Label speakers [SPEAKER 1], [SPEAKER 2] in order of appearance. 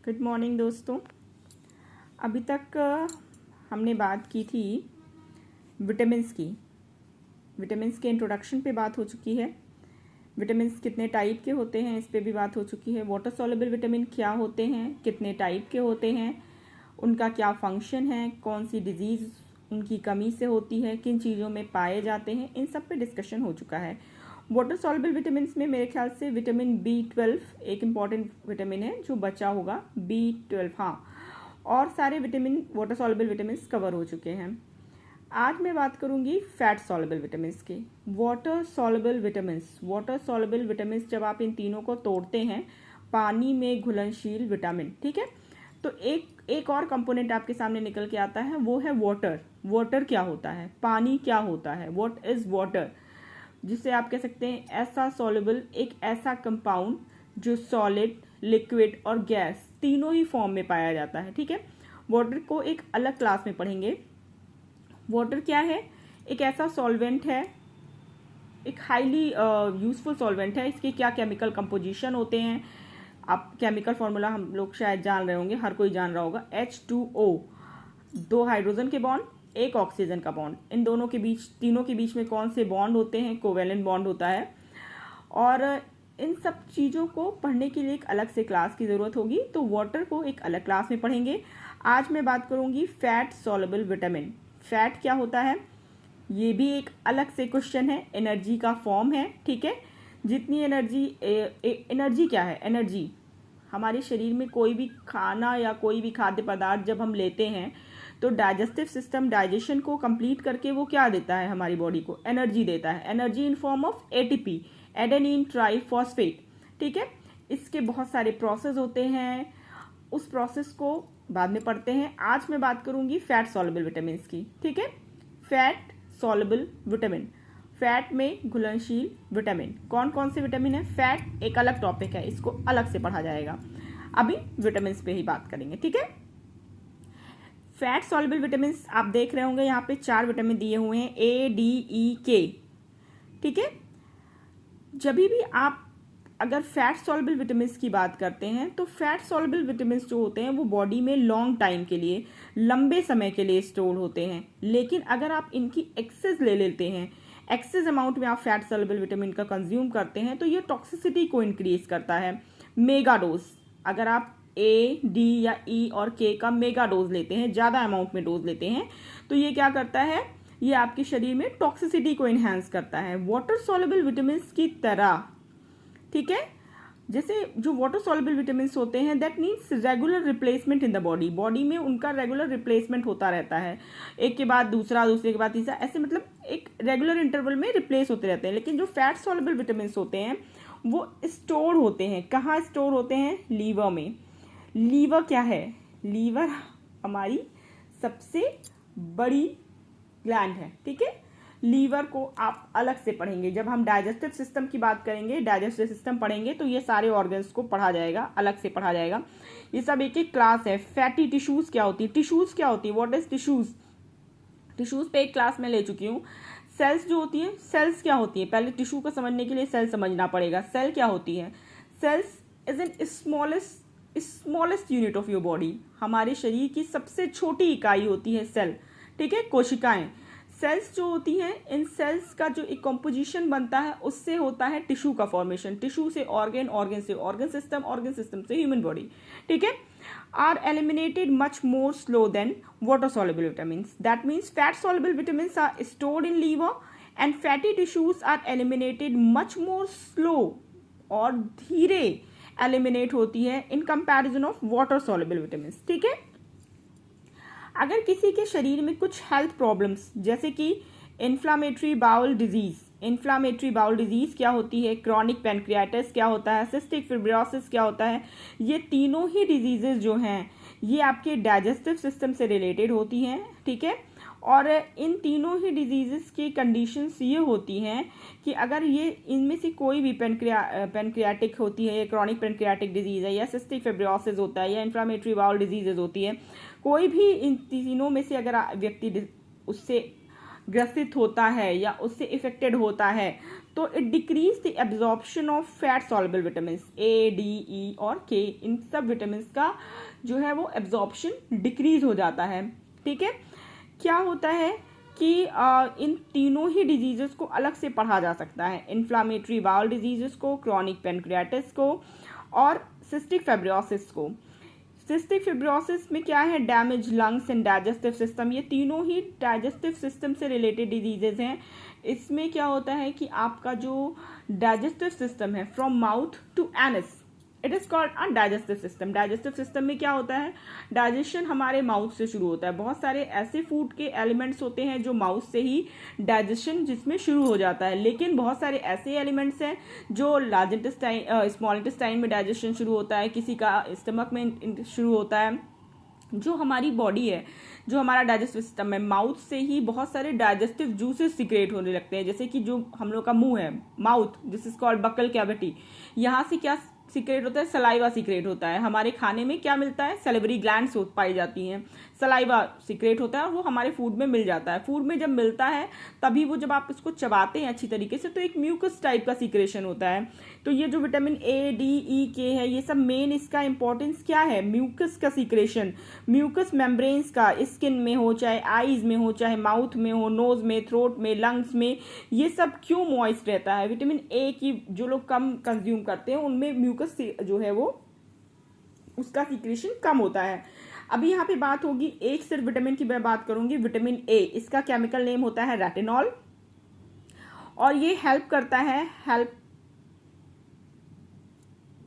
[SPEAKER 1] Good morning दोस्तों। अभी तक हमने बात की थी विटामिन्स की। विटामिन्स के इंट्रोडक्शन पे बात हो चुकी है। विटामिन्स कितने टाइप के होते हैं इस पे भी बात हो चुकी है। वाटर सॉल्युबल विटामिन क्या होते हैं, कितने टाइप के होते हैं, उनका क्या फंक्शन है, कौन सी डिजीज़ उनकी कमी से होती है, किन चीज़ों में पाए जाते हैं, इन सब पे डिस्कशन हो चुका है। वाटर सॉल्युबल विटामिन में मेरे ख्याल से विटामिन B12 एक इम्पॉर्टेंट विटामिन है जो बचा होगा, B12। हाँ, और सारे vitamin water soluble vitamin cover हो चुके हैं। आज मैं बात करूंगी फैट सॉल्युबल विटामिन की। वाटर सॉल्युबल विटामिन जब आप इन तीनों को तोड़ते हैं, पानी में घुलनशील विटामिन, ठीक है, तो एक और कंपोनेंट आपके सामने निकल के आता है, वो है वाटर। वाटर क्या होता है, पानी क्या होता है, व्हाट इज वाटर, जिसे आप कह सकते हैं ऐसा सॉल्युबल, एक ऐसा कंपाउंड जो सॉलिड, लिक्विड और गैस तीनों ही फॉर्म में पाया जाता है। ठीक है, वाटर को एक अलग क्लास में पढ़ेंगे। वाटर क्या है, एक ऐसा सॉल्वेंट है, एक हाईली यूजफुल सॉल्वेंट है। इसके क्या केमिकल कंपोजिशन होते हैं, आप केमिकल फॉर्मूला हम लोग शायद जान रहे होंगे, हर कोई जान रहा होगा। H2O, 2 हाइड्रोजन के बॉन्ड, 1 ऑक्सीजन का बॉन्ड। इन दोनों के बीच, तीनों के बीच में कौन से बॉन्ड होते हैं, कोवेलेंट बॉन्ड होता है। और इन सब चीज़ों को पढ़ने के लिए एक अलग से क्लास की ज़रूरत होगी, तो वाटर को एक अलग क्लास में पढ़ेंगे। आज मैं बात करूंगी फैट सॉल्युबल विटामिन। फैट क्या होता है, ये भी एक अलग से क्वेश्चन है। एनर्जी का फॉर्म है, ठीक है। जितनी एनर्जी क्या है, एनर्जी हमारे शरीर में कोई भी खाना या कोई भी खाद्य पदार्थ जब हम लेते हैं तो डाइजेस्टिव सिस्टम डाइजेशन को कंप्लीट करके वो क्या देता है, हमारी बॉडी को एनर्जी देता है। Energy in form of ATP, adenine triphosphate, ठीक है। इसके बहुत सारे प्रोसेस होते हैं, उस प्रोसेस को बाद में पढ़ते हैं। आज मैं बात करूंगी फैट सॉल्युबल विटामिन की, ठीक है। फैट सॉल्युबल विटामिन, फैट में घुलनशील विटामिन, कौन कौन से विटामिन है। फैट एक अलग टॉपिक है, इसको अलग से पढ़ा जाएगा। अभी विटामिन पे ही बात करेंगे, ठीक है। फैट सॉल्युबल विटामिन आप देख रहे होंगे, यहाँ पे 4 विटामिन दिए हुए हैं, A, D, E, K, ठीक है। जब भी आप अगर फैट सॉल्युबल विटामिन की बात करते हैं तो फैट सॉल्युबल विटामिन जो होते हैं वो बॉडी में लॉन्ग टाइम के लिए, लंबे समय के लिए स्टोर होते हैं। लेकिन अगर आप इनकी एक्सेस ले लेते हैं, एक्सेस अमाउंट में आप फैट सॉल्युबल विटामिन का कंज्यूम करते हैं, तो ये टॉक्सिसिटी को इंक्रीज करता है। मेगा डोज, अगर आप A, D या E और K का मेगा डोज लेते हैं, ज़्यादा अमाउंट में डोज लेते हैं, तो ये क्या करता है, ये आपके शरीर में टॉक्सिसिटी को इन्हांस करता है। वाटर सॉल्युबल विटामिन की तरह, ठीक है, जैसे जो वाटर सॉल्युबल विटामिन होते हैं, that means regular replacement in the body. Body में उनका रेगुलर रिप्लेसमेंट होता रहता है, एक के बाद दूसरा, दूसरे के बाद तीसरा, ऐसे मतलब एक रेगुलर इंटरवल में रिप्लेस होते रहते हैं। लेकिन जो फैट सॉल्युबल विटामिन होते हैं वो स्टोर होते हैं। कहाँ स्टोर होते हैं, लीवर में। लीवर क्या है, लीवर हमारी सबसे बड़ी ग्लैंड है, ठीक है। लीवर को आप अलग से पढ़ेंगे, जब हम डाइजेस्टिव सिस्टम की बात करेंगे, डाइजेस्टिव सिस्टम पढ़ेंगे तो ये सारे ऑर्गन्स को पढ़ा जाएगा, अलग से पढ़ा जाएगा। ये सब एक एक क्लास है। फैटी टिश्यूज क्या होती है, टिश्यूज क्या होती है, व्हाट इज टिश्यूज। टिश्यूज पे एक क्लास में ले चुकी हूँ। सेल्स जो होती है, सेल्स क्या होती है, पहले टिश्यू को समझने के लिए सेल समझना पड़ेगा। सेल क्या होती है, cells is an smallest unit of your body. हमारे शरीर की सबसे छोटी इकाई होती है सेल, ठीक है, कोशिकाएं। सेल्स जो होती हैं, इन सेल्स का जो एक कॉम्पोजिशन बनता है उससे होता है टिश्यू का फॉर्मेशन। टिश्यू से ऑर्गन, ऑर्गन से ऑर्गन सिस्टम से ह्यूमन बॉडी, ठीक है। Are eliminated much more slow than water soluble vitamins. That means fat soluble vitamins are stored in liver and fatty tissues are eliminated much more slow, और धीरे eliminate होती है in comparison of water soluble vitamins, ठीक है। अगर किसी के शरीर में कुछ हेल्थ प्रॉब्लम्स, जैसे कि इन्फ्लामेटरी बाउल डिजीज क्या होती है, क्रॉनिक पैनक्रियाटिस क्या होता है, सिस्टिक फिब्रोसिस क्या होता है, ये तीनों ही डिजीजेज जो हैं ये आपके डाइजेस्टिव सिस्टम से रिलेटेड होती हैं, ठीक है। और इन तीनों ही डिजीजेस की कंडीशंस ये होती हैं कि अगर ये इनमें से कोई भी पैनक्रियाटिक होती है, क्रॉनिक पैनक्रियाटिक डिजीज है, या सिस्टिक फिब्रोसिस होता है, या इन्फ्लामेटरी बाउल डिजीजेज होती है, कोई भी इन तीनों में से अगर व्यक्ति उससे ग्रसित होता है या उससे इफेक्टेड होता है, तो it decreases the absorption of fat soluble vitamin A, D, E और के, इन सब विटामिन का जो है वो एब्जॉर्प्शन डिक्रीज हो जाता है। ठीक है, क्या होता है कि इन तीनों ही डिजीजेस को अलग से पढ़ा जा सकता है, इन्फ्लामेटरी बाउल डिजीजेस को, क्रॉनिक पेनक्रियाटिस को और सिस्टिक फाइब्रोसिस को। सिस्टिक फाइब्रोसिस में क्या है, damage lungs and digestive system, ये तीनों ही डाइजेस्टिव सिस्टम से रिलेटेड डिजीजेज हैं। इसमें क्या होता है कि आपका जो डाइजेस्टिव सिस्टम है from mouth to anus, it is called a digestive system. Digestive system में क्या होता है, डाइजेशन हमारे माउथ से शुरू होता है। बहुत सारे ऐसे फूड के एलिमेंट्स होते हैं जो माउथ से ही डाइजेशन जिसमें शुरू हो जाता है, लेकिन बहुत सारे ऐसे एलिमेंट्स हैं जो लार्ज इंटेस्टाइन, स्मॉल इंटेस्टाइन में डाइजेशन शुरू होता है, किसी का स्टमक में शुरू होता है। जो हमारी बॉडी है, जो हमारा डाइजेस्टिव सिस्टम है, माउथ से ही बहुत सारे डाइजेस्टिव जूसेस सिक्रेट होने लगते हैं। जैसे कि जो हम लोग का मुंह है, mouth, this is called buccal cavity, यहाँ से क्या सीक्रेट होता है, सलाइवा सीक्रेट होता है। हमारे खाने में क्या मिलता है, सैलिवरी ग्लैंड्स पाई जाती हैं, सलाइवा सीक्रेट होता है और वो हमारे फूड में मिल जाता है। फूड में जब मिलता है तभी वो जब आप इसको चबाते हैं अच्छी तरीके से तो एक म्यूकस टाइप का सीक्रेशन होता है। तो ये जो विटामिन ए, डी, ई, के है, ये सब मेन इसका इंपॉर्टेंस क्या है, म्यूकस का सीक्रेशन, म्यूकस मेम्ब्रेन्स का, स्किन में हो, चाहे आईज में हो, चाहे माउथ में हो, नोज में, थ्रोट में, लंग्स में, ये सब क्यों मॉइस्ट रहता है। विटामिन ए की जो लोग कम कंज्यूम करते हैं उनमें म्यूकस जो है वो उसका सीक्रेशन कम होता है। अभी यहाँ पे बात होगी, एक सिर्फ विटामिन की मैं बात करूंगी, विटामिन ए, इसका केमिकल नेम होता है रेटिनॉल और ये हेल्प करता है, हेल्प